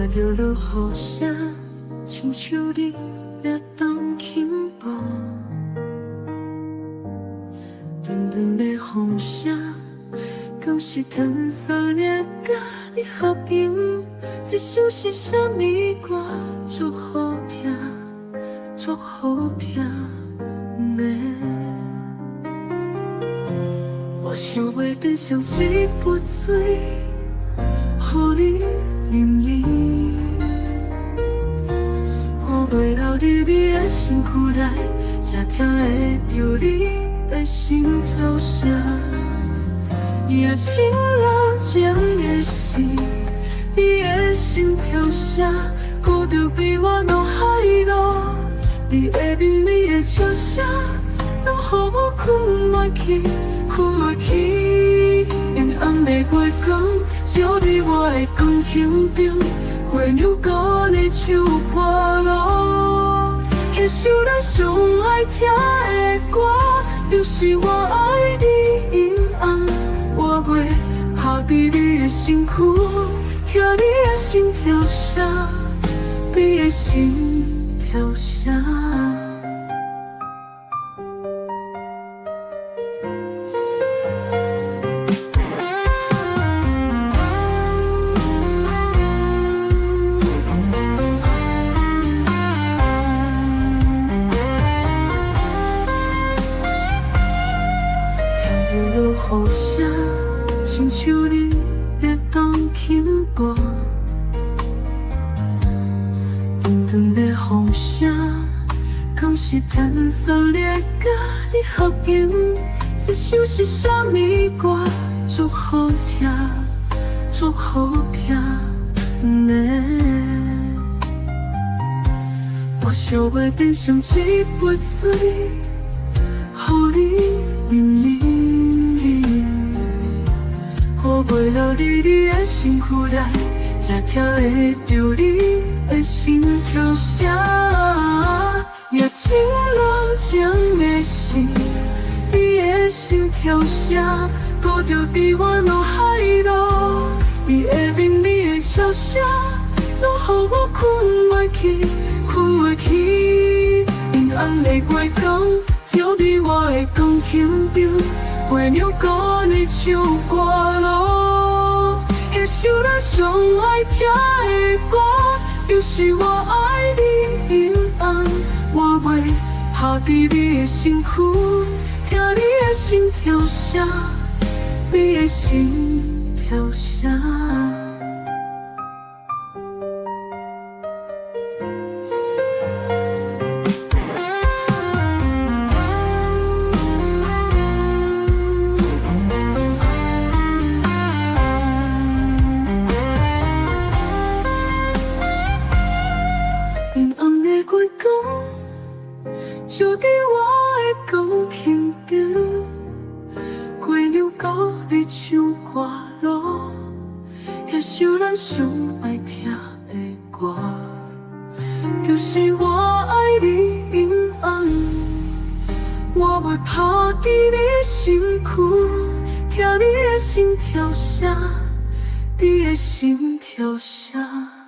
着落雨声，亲像你掠动轻薄，阵阵的风声，敢是褪色裂甲你合并？这首是啥物歌？足好听，足好听呢。我想要变成一杯水，予你啉啉。我袂留伫你的身躯内，才听会着你的心跳声。也亲人讲的是你的心跳声，孤独比我脑海路，你的美丽的笑声，拢予我困袂去，困袂去。阴暗的月光，照伫我的钢琴中，月亮歌你唱歌路。那首咱上爱听的歌，就是我爱你阴暗。我袂下伫你的身躯，听你的心跳声，你的心跳声。雨声，亲像你掠动轻薄，阵阵的风声，敢是褪色裂甲你合并？这首是啥物歌？足好听，足好听呢。我想要变成一杯水，予你啉啉。我袂留伫你的身躯内，才听会着你的心跳声。也情人讲的是你的心跳声，孤独伫我脑海路，你的美丽的笑声，拢予我困袂去，困袂去。阴暗的月光，照伫我的钢琴中，月亮歌你唱歌路。那首咱上爱听的歌，就是我爱你阴暗。我袂下伫你的身躯，听你的心跳声，你的心跳声。月光照伫我的钢琴中，月亮歌你唱歌路。那首咱上爱听的歌，就是我爱你阴暗。我袂趴伫你身躯，听你的心跳声，你的心跳声。